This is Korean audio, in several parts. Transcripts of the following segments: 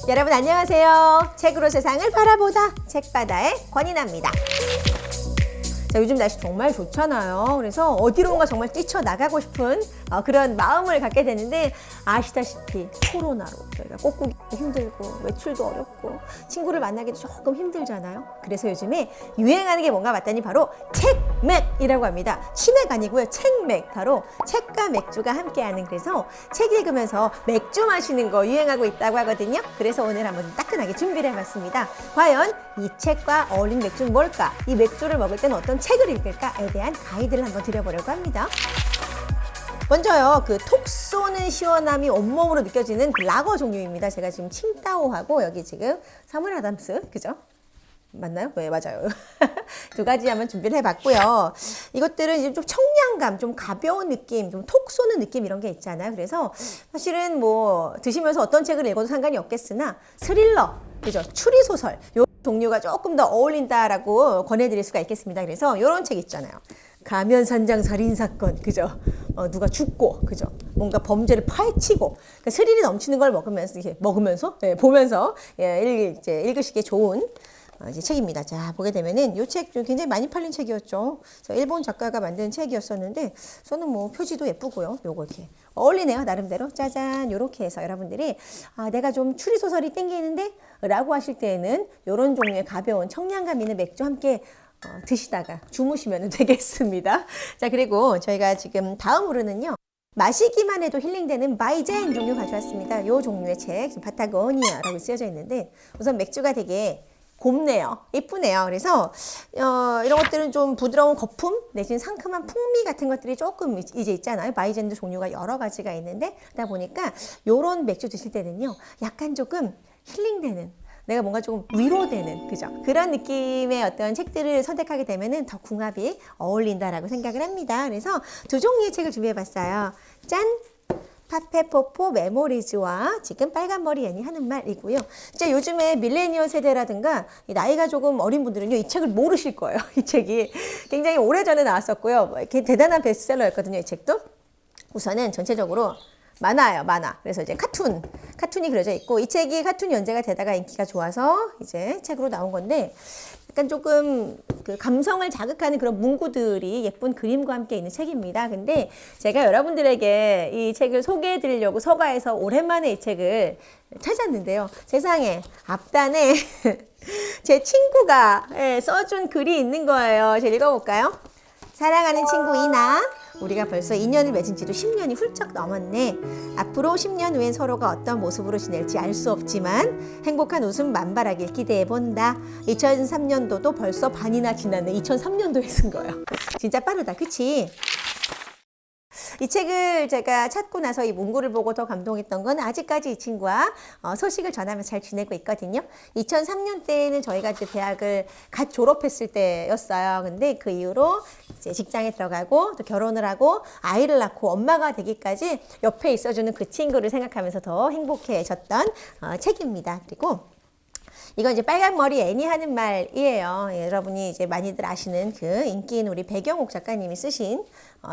여러분 안녕하세요. 책으로 세상을 바라보다 책바다의 권인아입니다. 자, 요즘 날씨 정말 좋잖아요. 그래서 어디론가 정말 뛰쳐나가고 싶은 그런 마음을 갖게 되는데 아시다시피 코로나로 저희가 꽂고 힘들고 외출도 어렵고 친구를 만나기도 조금 힘들잖아요. 그래서 요즘에 유행하는 게 뭔가 봤더니 바로 책맥이라고 합니다. 치맥 아니고요. 책맥. 바로 책과 맥주가 함께하는, 그래서 책 읽으면서 맥주 마시는 거 유행하고 있다고 하거든요. 그래서 오늘 한번 따끈하게 준비를 해봤습니다. 과연 이 책과 어울린 맥주는 뭘까? 이 맥주를 먹을 때는 어떤 책을 읽을까에 대한 가이드를 한번 드려보려고 합니다. 먼저요, 그 톡 쏘는 시원함이 온몸으로 느껴지는 그 라거 종류입니다. 제가 지금 칭따오하고 여기 지금 사무엘 아담스, 그죠? 맞나요? 네, 맞아요. 두 가지 한번 준비를 해봤고요. 이것들은 이제 좀 청량감, 좀 가벼운 느낌, 좀 톡 쏘는 느낌 이런 게 있잖아요. 그래서 사실은 뭐 드시면서 어떤 책을 읽어도 상관이 없겠으나 스릴러, 그죠? 추리소설, 요 종류가 조금 더 어울린다라고 권해드릴 수가 있겠습니다. 그래서 이런 책 있잖아요. 가면산장 살인사건, 그죠? 누가 죽고, 그죠? 뭔가 범죄를 파헤치고, 그러니까 스릴이 넘치는 걸 먹으면서, 이렇게 먹으면서, 예, 보면서, 예, 읽으시기에 좋은 이제 책입니다. 자, 보게 되면은 이 책 굉장히 많이 팔린 책이었죠. 일본 작가가 만든 책이었었는데, 저는 뭐 표지도 예쁘고요. 요거 이렇게 어울리네요. 나름대로. 짜잔. 요렇게 해서 여러분들이, 내가 좀 추리소설이 땡기는데? 라고 하실 때에는 요런 종류의 가벼운 청량감 있는 맥주 함께 드시다가 주무시면 되겠습니다. 자, 그리고 저희가 지금 다음으로는요, 마시기만 해도 힐링되는 바이젠 종류 가져왔습니다. 이 종류의 책, 지금 파타고니아라고 쓰여져 있는데, 우선 맥주가 되게 곱네요. 예쁘네요. 그래서 이런 것들은 좀 부드러운 거품 내지는 상큼한 풍미 같은 것들이 조금 이제 있잖아요. 바이젠도 종류가 여러 가지가 있는데, 그러다 보니까 이런 맥주 드실 때는요, 약간 조금 힐링되는, 내가 뭔가 조금 위로되는, 그죠? 그런 느낌의 어떤 책들을 선택하게 되면은 더 궁합이 어울린다라고 생각을 합니다. 그래서 두 종류의 책을 준비해봤어요. 짠! 파페포포 메모리즈와 지금 빨간머리 애니 하는 말이고요. 진짜 요즘에 밀레니얼 세대라든가 나이가 조금 어린 분들은요, 이 책을 모르실 거예요. 이 책이 굉장히 오래전에 나왔었고요. 이렇게 대단한 베스트셀러였거든요, 이 책도. 우선은 전체적으로 만화예요, 만화. 그래서 이제 카툰이 그려져 있고, 이 책이 카툰 연재가 되다가 인기가 좋아서 이제 책으로 나온 건데, 약간 조금 그 감성을 자극하는 그런 문구들이 예쁜 그림과 함께 있는 책입니다. 근데 제가 여러분들에게 이 책을 소개해 드리려고 서가에서 오랜만에 이 책을 찾았는데요. 세상에, 앞단에 제 친구가 써준 글이 있는 거예요. 제가 읽어볼까요? 사랑하는 친구 이나, 우리가 벌써 인연을 맺은 지도 10년이 훌쩍 넘었네. 앞으로 10년 후엔 서로가 어떤 모습으로 지낼지 알 수 없지만 행복한 웃음 만발하길 기대해본다. 2003년도도 벌써 반이나 지났네. 2003년도에 쓴 거예요. 진짜 빠르다, 그치? 이 책을 제가 찾고 나서 이 문구를 보고 더 감동했던 건, 아직까지 이 친구와 소식을 전하면서 잘 지내고 있거든요. 2003년 때에는 저희가 이제 대학을 갓 졸업했을 때였어요. 근데 그 이후로 이제 직장에 들어가고 또 결혼을 하고 아이를 낳고 엄마가 되기까지 옆에 있어주는 그 친구를 생각하면서 더 행복해졌던 책입니다. 그리고 이건 이제 빨간머리 애니 하는 말이에요. 여러분이 이제 많이들 아시는 그 인기 있는 우리 배경옥 작가님이 쓰신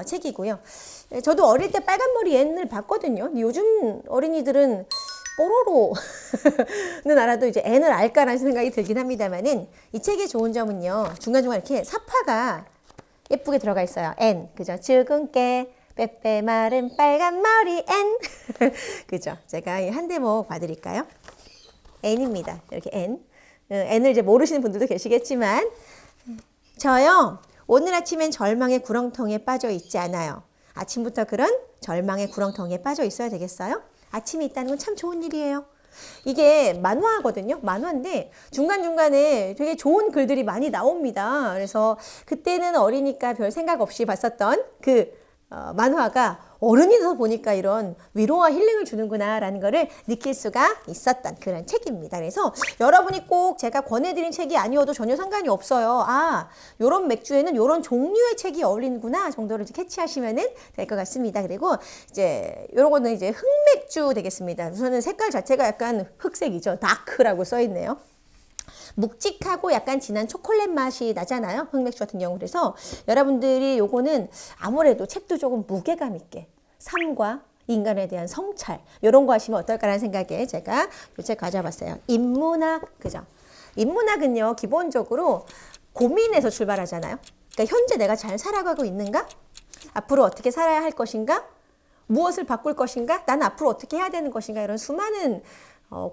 책이고요. 저도 어릴 때 빨간머리 애니를 봤거든요. 근데 요즘 어린이들은 뽀로로는 알아도 이제 애는 알까라는 생각이 들긴 합니다만은, 이 책의 좋은 점은요, 중간중간 이렇게 사파가 예쁘게 들어가 있어요. N, 그죠? 즐근깨 빼빼 마른 빨간머리 N. 그죠? 제가 한 대목 봐드릴까요? N입니다. 이렇게 N. N을 이제 모르시는 분들도 계시겠지만, 저요, 오늘 아침엔 절망의 구렁텅이에 빠져 있지 않아요. 아침부터 그런 절망의 구렁텅이에 빠져 있어야 되겠어요? 아침이 있다는 건 참 좋은 일이에요. 이게 만화거든요. 만화인데 중간중간에 되게 좋은 글들이 많이 나옵니다. 그래서 그때는 어리니까 별 생각 없이 봤었던 그 만화가 어른이 돼서 보니까 이런 위로와 힐링을 주는구나 라는 거를 느낄 수가 있었던 그런 책입니다. 그래서 여러분이 꼭 제가 권해드린 책이 아니어도 전혀 상관이 없어요. 요런 맥주에는 요런 종류의 책이 어울리는구나 정도를 캐치하시면 될 것 같습니다. 그리고 이제 요런 거는 이제 흑맥주 되겠습니다. 우선은 색깔 자체가 약간 흑색이죠. 다크라고 써있네요. 묵직하고 약간 진한 초콜릿 맛이 나잖아요. 흑맥주 같은 경우. 그래서 여러분들이 요거는 아무래도 책도 조금 무게감 있게 삶과 인간에 대한 성찰 이런 거 하시면 어떨까라는 생각에 제가 이 책 가져봤어요. 인문학, 그죠? 인문학은요 기본적으로 고민에서 출발하잖아요. 그러니까 현재 내가 잘 살아가고 있는가? 앞으로 어떻게 살아야 할 것인가? 무엇을 바꿀 것인가? 난 앞으로 어떻게 해야 되는 것인가? 이런 수많은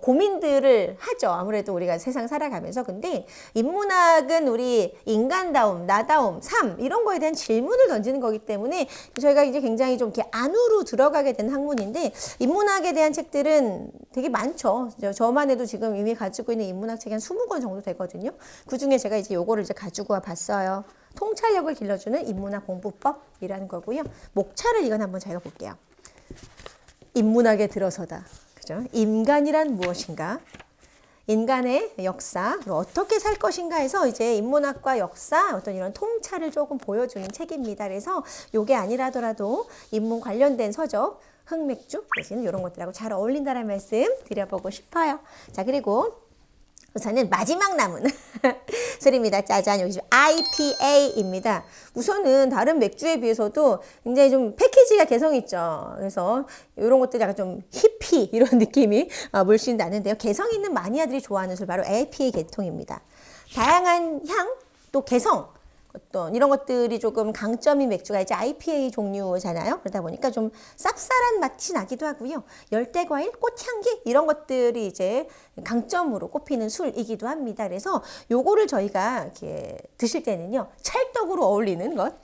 고민들을 하죠. 아무래도 우리가 세상 살아가면서. 근데 인문학은 우리 인간다움, 나다움, 삶 이런 거에 대한 질문을 던지는 거기 때문에 저희가 이제 굉장히 좀 이렇게 안으로 들어가게 된 학문인데 인문학에 대한 책들은 되게 많죠. 저만 해도 지금 이미 가지고 있는 인문학 책이 한 20권 정도 되거든요. 그중에 제가 이제 요거를 이제 가지고 와 봤어요. 통찰력을 길러주는 인문학 공부법이라는 거고요. 목차를 이건 한번 제가 볼게요. 인문학에 들어서다. 인간이란 무엇인가? 인간의 역사, 어떻게 살 것인가 해서 이제 인문학과 역사 어떤 이런 통찰을 조금 보여주는 책입니다. 그래서 요게 아니라더라도 인문 관련된 서적, 흑맥주 대신 이런 것들하고 잘 어울린다는 말씀 드려보고 싶어요. 자, 그리고 우선은 마지막 남은 술입니다. 짜잔, 여기 IPA입니다. 우선은 다른 맥주에 비해서도 굉장히 좀 패키지가 개성 있죠. 그래서 이런 것들이 약간 좀 히피 이런 느낌이 물씬 나는데요. 개성 있는 마니아들이 좋아하는 술 바로 IPA 계통입니다. 다양한 향, 또 개성 어떤 이런 것들이 조금 강점인 맥주가 이제 IPA 종류잖아요. 그러다 보니까 좀 쌉쌀한 맛이 나기도 하고요. 열대과일, 꽃향기 이런 것들이 이제 강점으로 꼽히는 술이기도 합니다. 그래서 요거를 저희가 이렇게 드실 때는요. 찰떡으로 어울리는 것,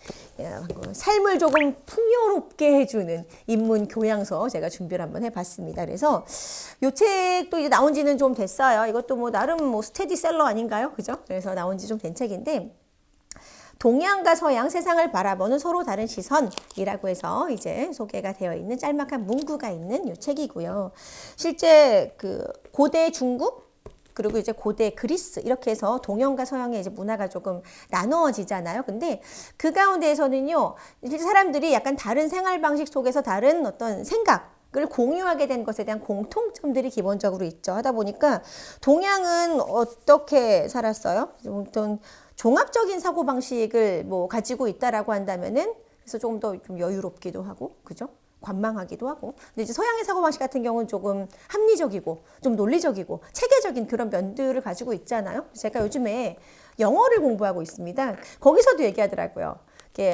삶을 조금 풍요롭게 해주는 인문 교양서 제가 준비를 한번 해봤습니다. 그래서 요 책도 이제 나온 지는 좀 됐어요. 이것도 뭐 나름 뭐 스테디셀러 아닌가요? 그죠? 그래서 나온 지 좀 된 책인데 동양과 서양 세상을 바라보는 서로 다른 시선이라고 해서 이제 소개가 되어 있는 짤막한 문구가 있는 이 책이고요. 실제 그 고대 중국 그리고 이제 고대 그리스 이렇게 해서 동양과 서양의 이제 문화가 조금 나누어지잖아요. 근데 그 가운데에서는요, 사람들이 약간 다른 생활 방식 속에서 다른 어떤 생각을 공유하게 된 것에 대한 공통점들이 기본적으로 있죠. 하다 보니까 동양은 어떻게 살았어요? 어떤 종합적인 사고방식을 뭐 가지고 있다라고 한다면은 그래서 조금 더 좀 여유롭기도 하고, 그죠? 관망하기도 하고. 근데 이제 서양의 사고방식 같은 경우는 조금 합리적이고, 좀 논리적이고, 체계적인 그런 면들을 가지고 있잖아요. 제가 요즘에 영어를 공부하고 있습니다. 거기서도 얘기하더라고요.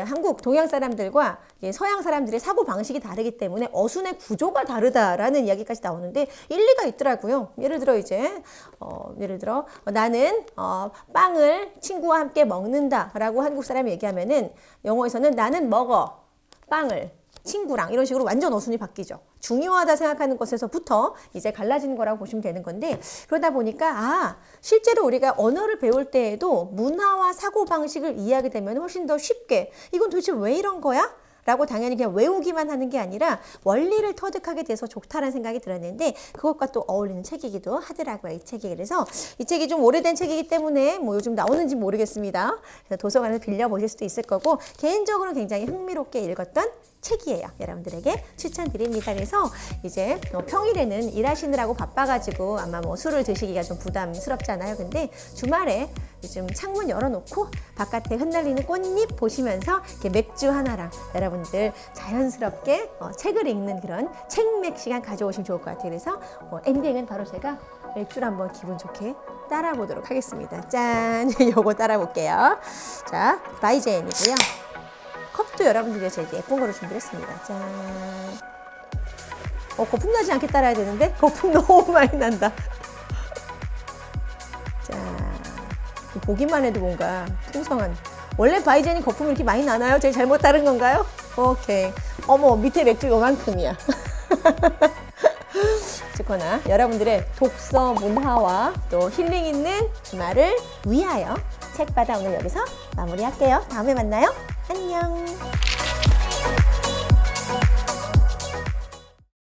한국 동양 사람들과 서양 사람들의 사고 방식이 다르기 때문에 어순의 구조가 다르다라는 이야기까지 나오는데 일리가 있더라고요. 예를 들어 나는 빵을 친구와 함께 먹는다라고 한국 사람이 얘기하면은 영어에서는 나는 먹어 빵을 친구랑 이런 식으로 완전 어순이 바뀌죠. 중요하다 생각하는 것에서부터 이제 갈라지는 거라고 보시면 되는 건데 그러다 보니까 실제로 우리가 언어를 배울 때에도 문화와 사고방식을 이해하게 되면 훨씬 더 쉽게 이건 도대체 왜 이런 거야? 라고 당연히 그냥 외우기만 하는 게 아니라 원리를 터득하게 돼서 좋다라는 생각이 들었는데 그것과 또 어울리는 책이기도 하더라고요. 이 책이. 그래서 이 책이 좀 오래된 책이기 때문에 뭐 요즘 나오는지 모르겠습니다. 그래서 도서관에서 빌려보실 수도 있을 거고 개인적으로 굉장히 흥미롭게 읽었던 책이에요. 여러분들에게 추천드립니다. 그래서 이제 평일에는 일하시느라고 바빠가지고 아마 뭐 술을 드시기가 좀 부담스럽잖아요. 근데 주말에 요즘 창문 열어놓고 바깥에 흩날리는 꽃잎 보시면서 이렇게 맥주 하나랑 여러분들 자연스럽게 책을 읽는 그런 책맥 시간 가져오시면 좋을 것 같아요. 그래서 엔딩은 바로 제가 맥주를 한번 기분 좋게 따라 보도록 하겠습니다. 짠! 요거 따라 볼게요. 자, 바이젠이고요. 컵도 여러분들이 위해서 예쁜 거를 준비했습니다. 짠. 거품 나지 않게 따라야 되는데 거품 너무 많이 난다. 자, 보기만 해도 뭔가 풍성한. 원래 바이젠이 거품이 이렇게 많이 나나요? 제가 잘못 따른 건가요? 오케이. 어머, 밑에 맥주 요만큼이야. 어쨌거나 여러분들의 독서 문화와 또 힐링 있는 주말을 위하여 책바다 오늘 여기서 마무리할게요. 다음에 만나요. 안녕.